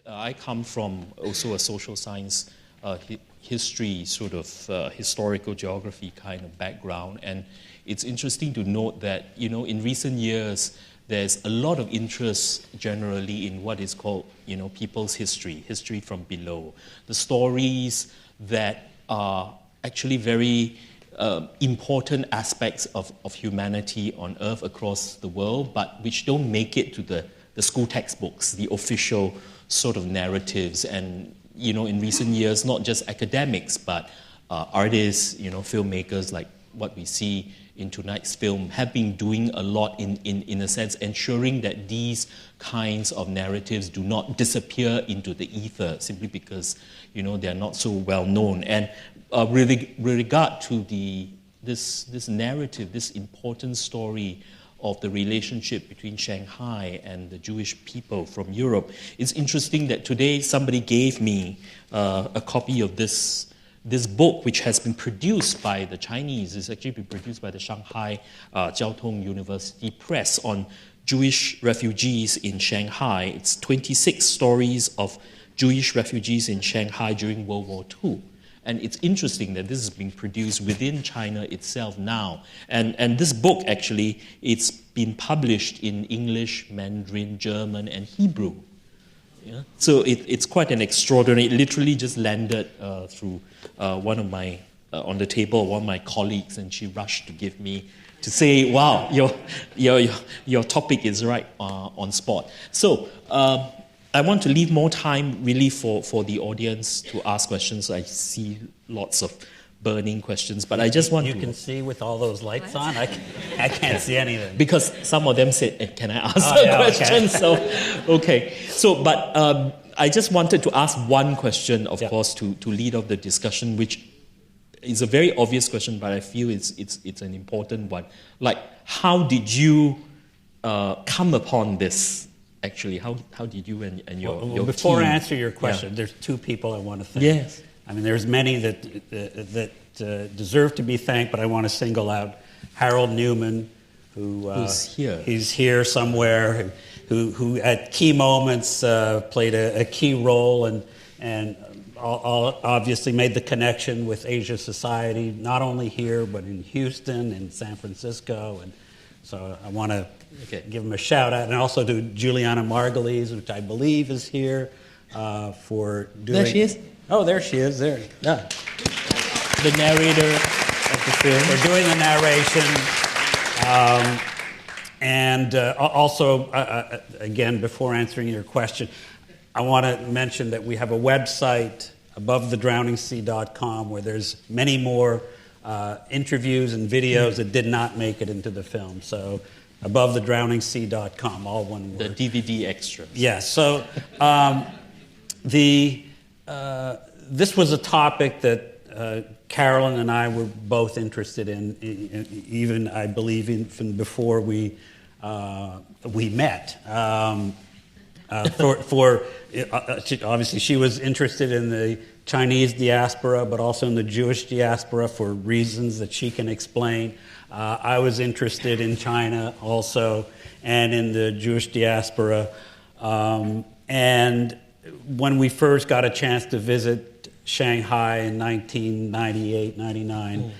I come from also a social science history, sort of historical geography kind of background, and it's interesting to note that, in recent years, there's a lot of interest generally in what is called, people's history from below. The stories that are actually very important aspects of humanity on Earth across the world, but which don't make it to the school textbooks, the official sort of narratives. And, in recent years, not just academics, but artists, filmmakers like what we see in tonight's film have been doing a lot in a sense, ensuring that these kinds of narratives do not disappear into the ether simply because, they're not so well known. And with regard to this narrative, this important story of the relationship between Shanghai and the Jewish people from Europe, it's interesting that today somebody gave me a copy of this book, which has been produced by the Chinese. It's actually been produced by the Shanghai Jiao Tong University Press on Jewish refugees in Shanghai. It's 26 stories of Jewish refugees in Shanghai during World War II. And it's interesting that this is being produced within China itself now. And this book, actually, it's been published in English, Mandarin, German, and Hebrew. Yeah? So it's quite an extraordinary, it literally just landed through one of my, on the table, one of my colleagues, and she rushed to give me, to say, wow, your topic is right on spot. So I want to leave more time really for the audience to ask questions. I see lots of burning questions, but I just want You can see with all those lights on? I can't see anything. Because some of them said, can I ask a question? Okay. So, but I just wanted to ask one question, of course, to lead off the discussion, which is a very obvious question, but I feel it's an important one. Like, how did you come upon this? Actually, how did you and your before team? I answer your question, there's two people I want to thank. Yes. I mean, there's many that deserve to be thanked, but I want to single out Harold Newman, who's here. He's here somewhere, who at key moments played a key role and obviously made the connection with Asia Society, not only here, but in Houston and San Francisco. And so I want to give him a shout out, and also to Juliana Margulies, which I believe is here for doing. There she is. Oh, there she is. There. Yeah. The narrator of the film. For doing the narration. And also, again, before answering your question, I want to mention that we have a website, abovethedrowningsea.com, where there's many more interviews and videos that did not make it into the film. So, abovethedrowningsea.com, all one word. The DVD extras. Yes. So, this was a topic that Carolyn and I were both interested in, even I believe even before we met. Obviously, she was interested in the Chinese diaspora, but also in the Jewish diaspora for reasons that she can explain. I was interested in China also, and in the Jewish diaspora. And when we first got a chance to visit Shanghai in 1998, 99,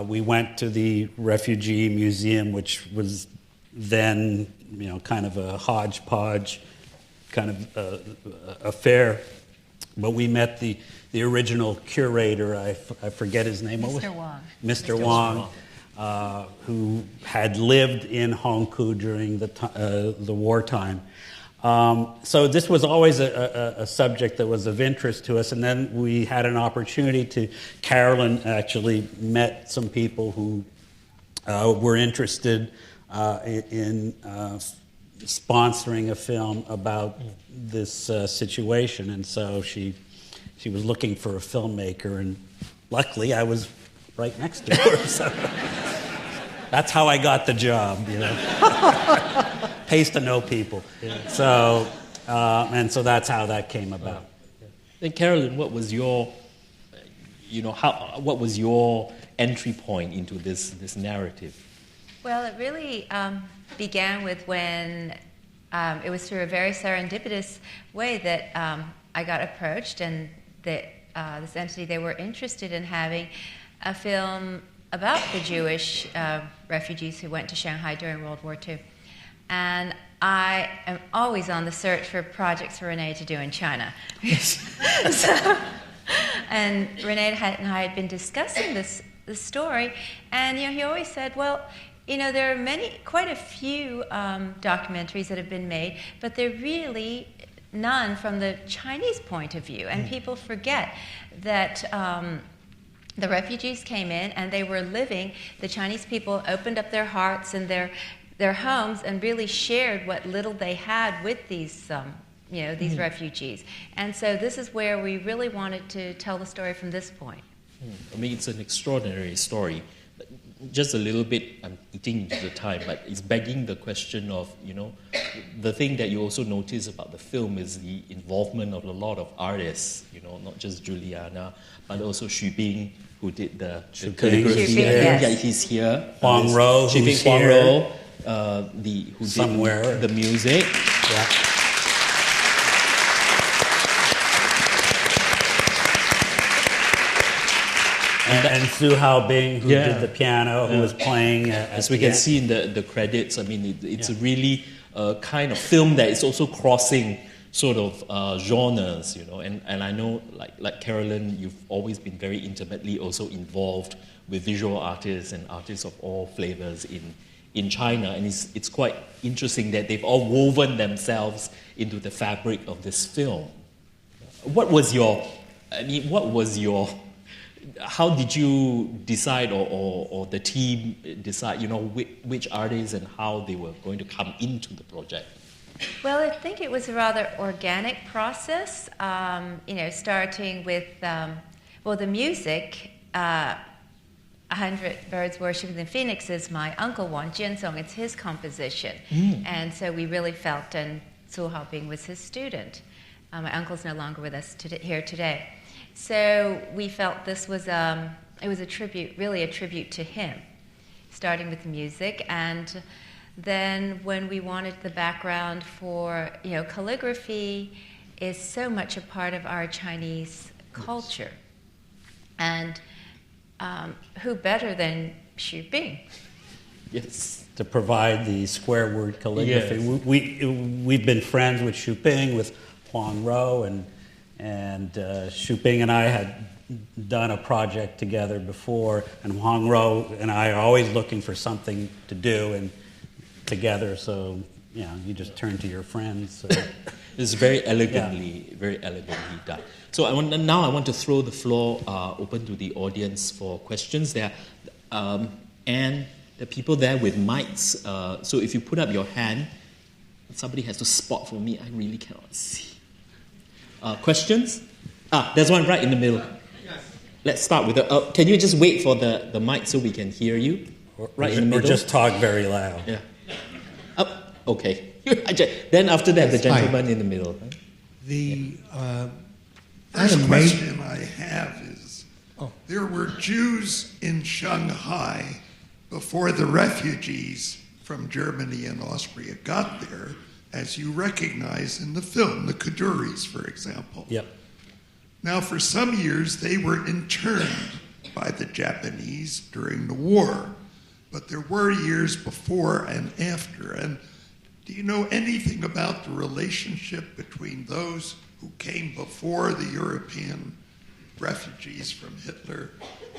we went to the Refugee Museum, which was then, kind of a hodgepodge kind of affair. But we met the original curator, I forget his name. Mr. Wong. Mr. Wong, who had lived in Hongkou during the wartime. So this was always a subject that was of interest to us, and then we had an opportunity Carolyn actually met some people who were interested in sponsoring a film about this situation, and so she was looking for a filmmaker, and luckily I was right next to her, so that's how I got the job, Pays to know people. Yeah. So, and so that's how that came about. Then, Carolyn, what was your, what was your entry point into this narrative? Well, it really began with when it was through a very serendipitous way that I got approached, and that this entity, they were interested in having a film about the Jewish refugees who went to Shanghai during World War II. And I am always on the search for projects for René to do in China. And René and I had been discussing this story, and he always said, well, there are quite a few documentaries that have been made, but they're really none from the Chinese point of view. And people forget that the refugees came in and they were living, the Chinese people opened up their hearts and their homes and really shared what little they had with these these refugees. And so this is where we really wanted to tell the story from this point. I mean, it's an extraordinary story. Just a little bit, I'm eating into the time, but it's begging the question of, the thing that you also notice about the film is the involvement of a lot of artists, not just Juliana, but also Xu Bing, who did the calligraphy. Yes. He's here. Huang Ro, who's here. Who Somewhere. did the music. Yeah. And Su Haobing, who did the piano, who was playing. As we can see in the credits, I mean, it's a really kind of film that is also crossing sort of genres, And I know, like Carolyn, you've always been very intimately also involved with visual artists and artists of all flavors in China, and it's quite interesting that they've all woven themselves into the fabric of this film. How did you decide, or the team decide, which artists and how they were going to come into the project? Well, I think it was a rather organic process, starting with, the music. 100 Birds Worshipping the Phoenix is my uncle Wang Jianzong. It's his composition. And so we really felt, and Su Haobing was his student. My uncle's no longer with us here today. So we felt this was it was a tribute to him, starting with the music. And then when we wanted the background for, calligraphy is so much a part of our Chinese culture. And who better than Xu Bing? Yes. To provide the square word calligraphy. Yes. We've been friends with Xu Bing, with Huang Ro, and Xu Bing and I had done a project together before, and Huang Ro and I are always looking for something to do and together, so you just turn to your friends. So. It's very elegantly done. So I want to throw the floor open to the audience for questions. There, and the people there with mics. So if you put up your hand, somebody has to spot for me. I really cannot see. Questions? There's one right in the middle. Yes. Let's start with the. Can you just wait for the mic so we can hear you? Right in the middle. Or just talk very loud. Yeah. Okay. Then after that, the gentleman in the middle. The first question I have is, there were Jews in Shanghai before the refugees from Germany and Austria got there, as you recognize in the film, the Kaduris, for example. Yep. Now, for some years, they were interned by the Japanese during the war, but there were years before and after. And do you know anything about the relationship between those who came before the European refugees from Hitler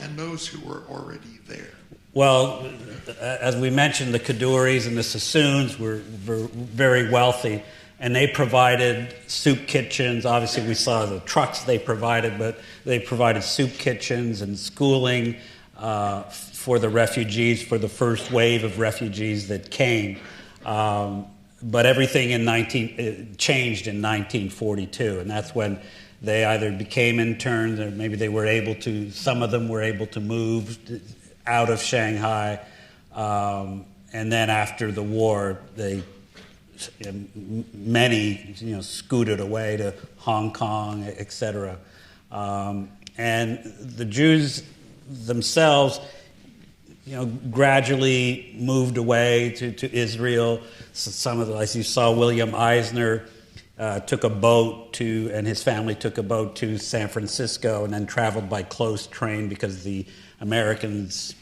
and those who were already there? Well, as we mentioned, the Kaduris and the Sassoons were very wealthy, and they provided soup kitchens. Obviously, we saw the trucks they provided, but they provided soup kitchens and schooling for the refugees, for the first wave of refugees that came. But everything changed in 1942, and that's when they either became interns or maybe they were able to, some of them were able to move out of Shanghai, and then after the war, many scooted away to Hong Kong, etc. And the Jews themselves, gradually moved away to Israel. So some of the, as you saw, William Eisner took a boat and his family took a boat to San Francisco and then traveled by close train because we Americans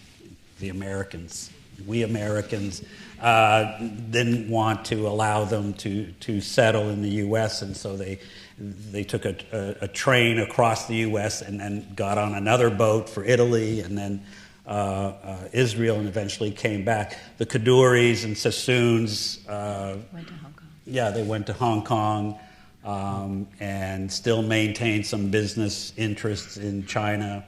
didn't want to allow them to settle in the U.S., and so they took a train across the U.S. and then got on another boat for Italy and then Israel, and eventually came back. The Kaduris and Sassoons Went to Hong Kong. Yeah, they went to Hong Kong and still maintain some business interests in China.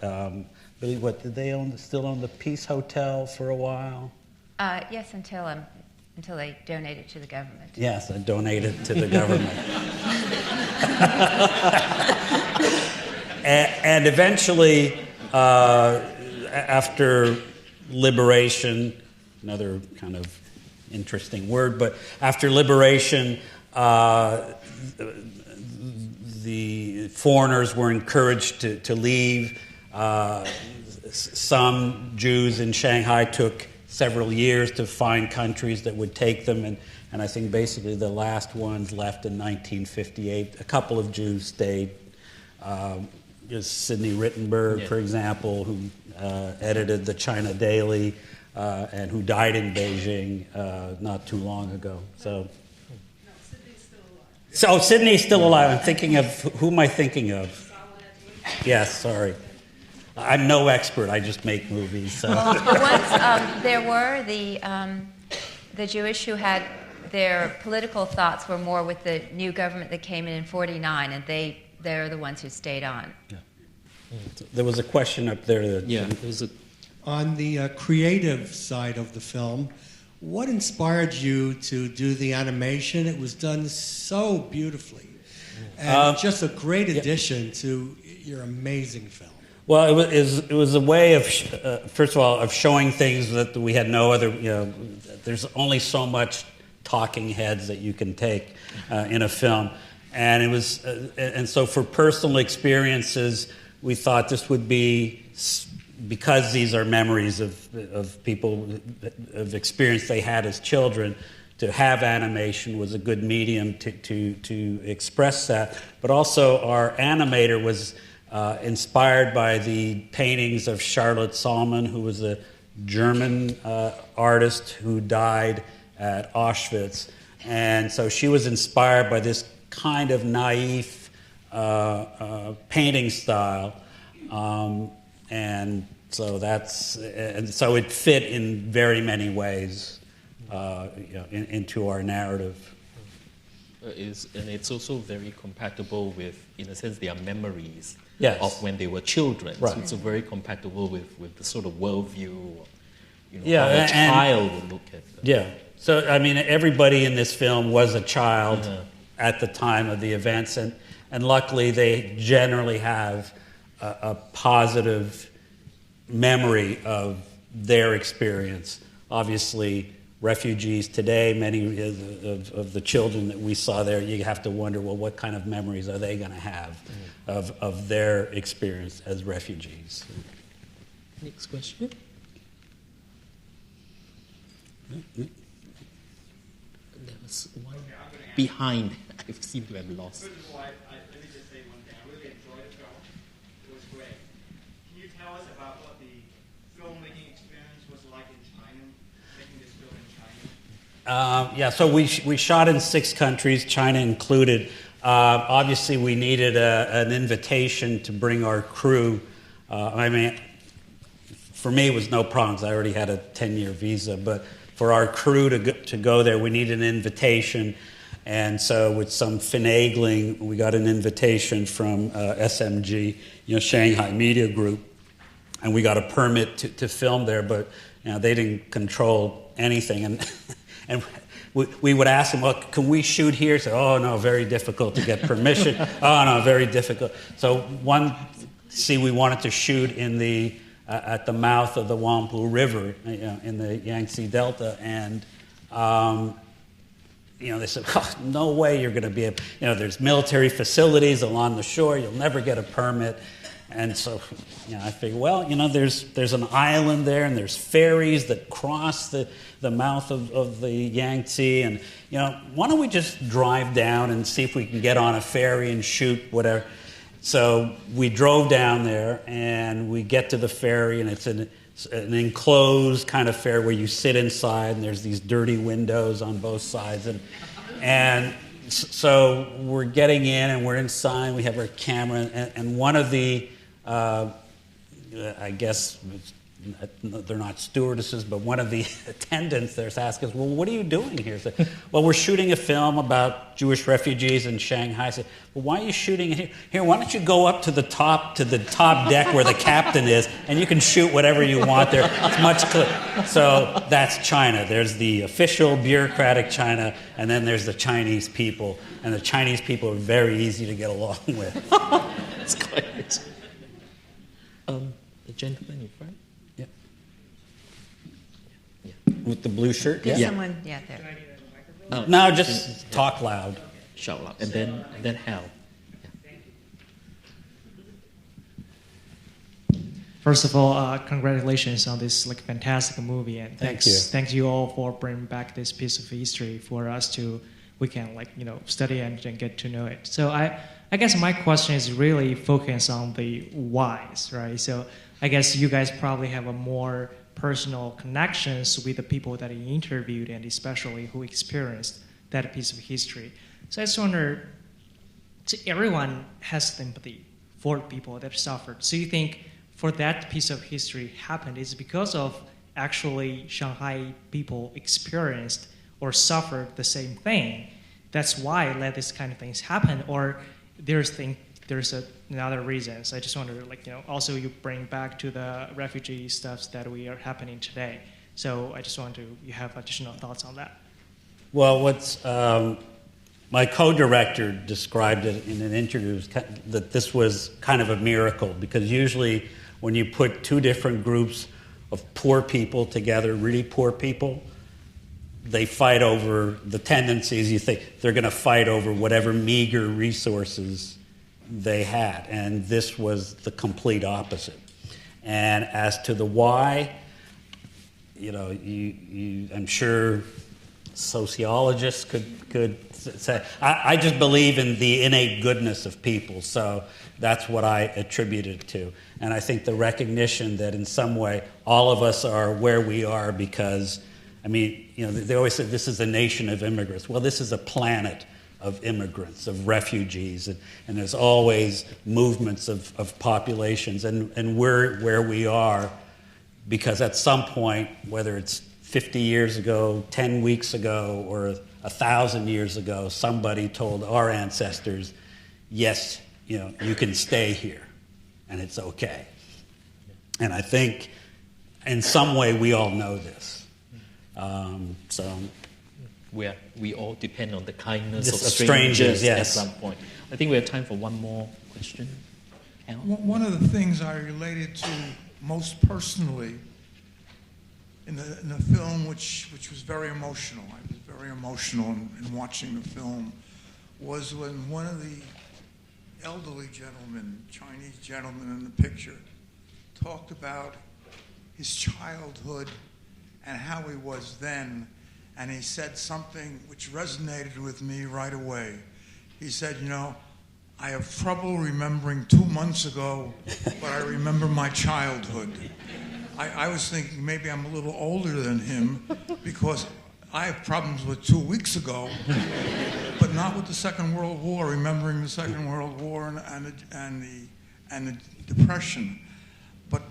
Really, what did they own? Still own the Peace Hotel for a while? Yes, until they donated to the government. Yes, I donated to the government. and eventually, after liberation, another kind of interesting word, but after liberation, the foreigners were encouraged to leave. Some Jews in Shanghai took several years to find countries that would take them, and I think basically the last ones left in 1958. A couple of Jews stayed. Sidney Rittenberg, for example, who edited the China Daily and who died in Beijing not too long ago. So, Sydney's still alive. I'm thinking of, who am I thinking of? Yes, sorry. I'm no expert. I just make movies. So. But once there were the Jewish who had their political thoughts were more with the new government that came in 49, and they're the ones who stayed on. Yeah. There was a question up there. On the creative side of the film, what inspired you to do the animation? It was done so beautifully, and just a great addition to your amazing film. Well, it was a way of, first of all, of showing things that we had no other, there's only so much talking heads that you can take in a film. And it was, and so for personal experiences, we thought this would be, because these are memories of people, of experience they had as children, to have animation was a good medium to express that. But also our animator was inspired by the paintings of Charlotte Salmon, who was a German artist who died at Auschwitz. And so she was inspired by this kind of naive painting style. And so it fit in very many ways into our narrative. And it's also very compatible with, in a sense, their memories of when they were children. Right. So it's very compatible with the sort of worldview, how a child would look at them. Yeah. So, I mean, everybody in this film was a child at the time of the events, and luckily they generally have a positive memory of their experience. Obviously, refugees today, many of the children that we saw there, you have to wonder, well, what kind of memories are they going to have of their experience as refugees? Next question. There was one behind. I seem to have lost. First of all, let me just say one thing. I really enjoyed the film. It was great. Can you tell us about what the filmmaking experience was like in China, making this film in China? So we shot in 6 countries, China included. Obviously, we needed an invitation to bring our crew. For me, it was no problems. I already had a 10-year visa, but for our crew to go there, we needed an invitation. And so with some finagling, we got an invitation from SMG, Shanghai Media Group, and we got a permit to film there, but they didn't control anything. And we would ask them, well, can we shoot here? So, oh, no, very difficult to get permission. Oh, no, very difficult. So we wanted to shoot at the mouth of the Huangpu River, in the Yangtze Delta, and they said, oh, no way you're going to be able, there's military facilities along the shore, you'll never get a permit. And so, I figured, well, there's an island there, and there's ferries that cross the mouth of the Yangtze, and why don't we just drive down and see if we can get on a ferry and shoot whatever. So we drove down there, and we get to the ferry, and it's an enclosed kind of ferry where you sit inside, and there's these dirty windows on both sides, and so we're getting in, and we're inside. We have our camera, and one of the I guess they're not stewardesses, but one of the attendants there's asked us, well, what are you doing here? So, well, we're shooting a film about Jewish refugees in Shanghai. I said, well, why are you shooting it here? Here, why don't you go up to the top deck where the captain is, and you can shoot whatever you want there. It's much clearer. So that's China. There's the official bureaucratic China, and then there's the Chinese people. And the Chinese people are very easy to get along with. That's great. The gentleman in front. Yeah. With the blue shirt? There's Yeah. someone, yeah, there. Oh, No, just talk loud. shout loud. And then Hal. First of all, congratulations on this fantastic movie, and Thank you. Thank you all for bringing back this piece of history for us we can study and get to know it. So I guess my question is really focused on the whys, right? So I guess you guys probably have a more personal connections with the people that you interviewed, and especially who experienced that piece of history. So I just wonder, everyone has sympathy for people that suffered. So you think for that piece of history happened is because of actually Shanghai people experienced or suffered the same thing? That's why let this kind of things happen, or there's another reasons. I just wonder, also you bring back to the refugee stuff that we are happening today. So I just want you have additional thoughts on that. Well, my co-director described it in an interview that this was kind of a miracle, because usually when you put two different groups of poor people together, really poor people, they fight over the tendencies. You think they're going to fight over whatever meager resources they had, and this was the complete opposite. And as to the why, I'm sure sociologists could say, I just believe in the innate goodness of people, so that's what I attribute it to. And I think the recognition that in some way all of us are where we are because, they always say this is a nation of immigrants. Well, this is a planet of immigrants, of refugees, and there's always movements of populations, and we're where we are because at some point, whether it's 50 years ago, 10 weeks ago, or 1,000 years ago, somebody told our ancestors, yes, you can stay here, and it's okay. And I think in some way we all know this. We all depend on the kindness Just of strangers yes. at some point. I think we have time for one more question. Hal? One of the things I related to most personally in the film, which was very emotional, I was very emotional in watching the film, was when one of the elderly gentlemen, Chinese gentlemen in the picture, talked about his childhood and how he was then, and he said something which resonated with me right away. He said, I have trouble remembering 2 months ago, but I remember my childhood. I was thinking maybe I'm a little older than him because I have problems with 2 weeks ago, but not with the Second World War, remembering the Second World War and the Depression. But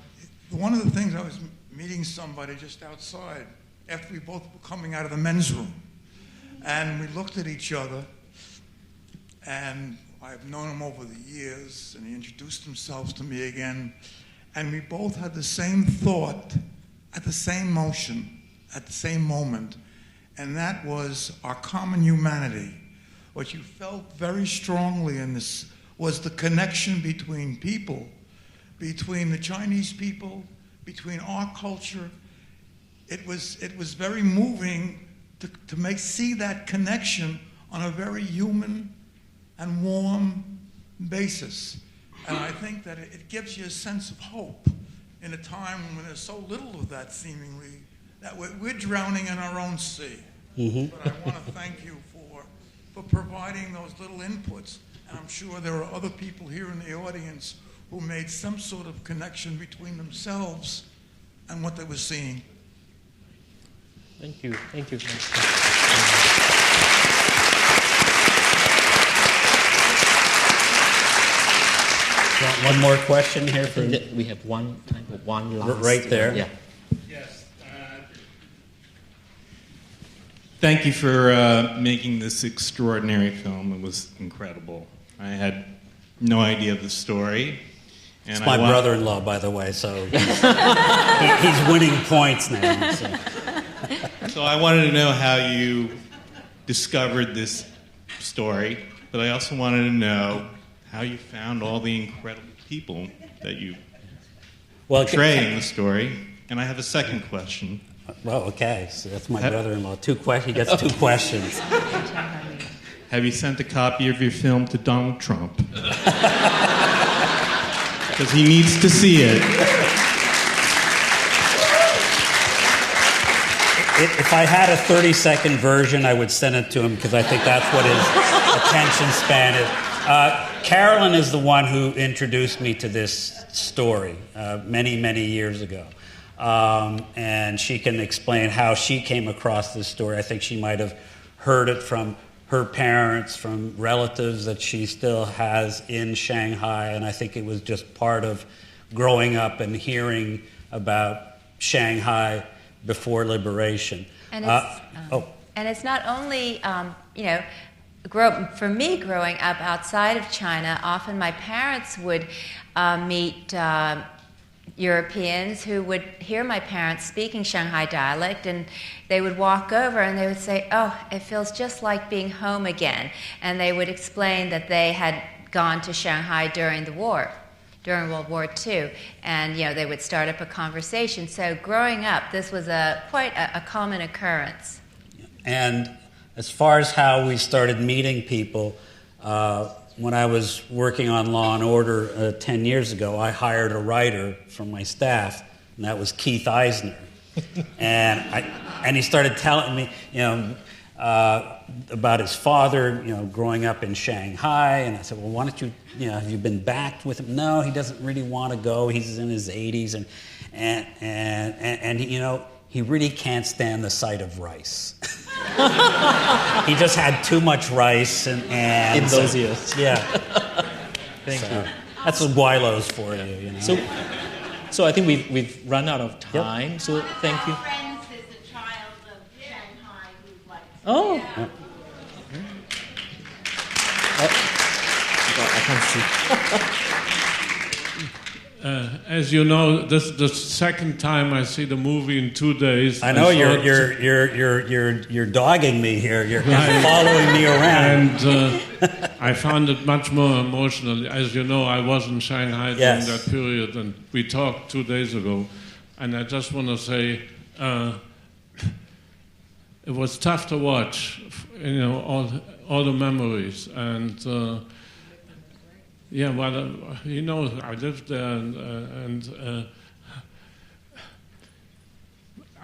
one of the things, I was meeting somebody just outside after we both were coming out of the men's room, and we looked at each other, and I've known him over the years, and he introduced himself to me again, and we both had the same thought at the same motion at the same moment, and that was our common humanity. What you felt very strongly in this was the connection between people, between the Chinese people, between our culture. It was very moving to see that connection on a very human and warm basis. And I think that it gives you a sense of hope in a time when there's so little of that seemingly, that we're drowning in our own sea. But I want to thank you for providing those little inputs. And I'm sure there are other people here in the audience who made some sort of connection between themselves and what they were seeing. Thank you. Thank you. One more question here. We have time for one last. Right there. Yeah. Yes. Thank you for making this extraordinary film. It was incredible. I had no idea of the story. And It's my brother-in-law, by the way, so he's winning points now. So I wanted to know how you discovered this story, but I also wanted to know how you found all the incredible people that you portray in the story. And I have a second question. Well, okay, so that's my brother-in-law. He gets 2 questions. Have you sent a copy of your film to Donald Trump? Because he needs to see it. If I had a 30-second version, I would send it to him because I think that's what his attention span is. Carolyn is the one who introduced me to this story many, many years ago. And she can explain how she came across this story. I think she might have heard it from her parents, from relatives that she still has in Shanghai, and I think it was just part of growing up and hearing about Shanghai before liberation. And it's not only, for me growing up outside of China, often my parents would meet Europeans who would hear my parents speaking Shanghai dialect, and they would walk over and they would say, "Oh, it feels just like being home again." And they would explain that they had gone to Shanghai during the war, during World War II, and they would start up a conversation. So growing up, this was quite a common occurrence. And as far as how we started meeting people, when I was working on Law and Order 10 years ago, I hired a writer from my staff, and that was Keith Eisner. And he started telling me, about his father, growing up in Shanghai. And I said, well, why don't you, have you been back with him? No, he doesn't really want to go. He's in his 80s, and he really can't stand the sight of rice. He just had too much rice and in those years. Yeah. Thank you. That's what Guilo's for you. So I think we've run out of time. Yep. So thank you. Friends is a child of Shanghai who'd like to. Oh. Yeah. I can't see. As you know, this is the second time I see the movie in 2 days. I know you're dogging me here. You're following me around. And I found it much more emotional. As you know, I was in Shanghai during that period, and we talked 2 days ago. And I just want to say, it was tough to watch. All the memories and. I lived there, and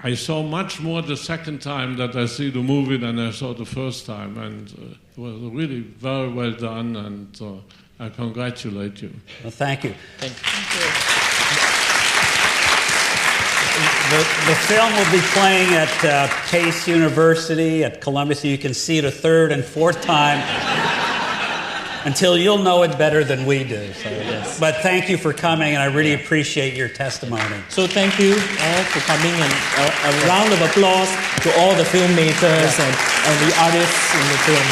I saw much more the second time that I see the movie than I saw the first time, and it was really very well done, and I congratulate you. Well, thank you. Thank you. The film will be playing at Pace University at Columbus. You can see it a third and fourth time. Until you'll know it better than we do. So, yes. But thank you for coming, and I really appreciate your testimony. So thank you all for coming, and a round of applause to all the filmmakers and the artists in the film.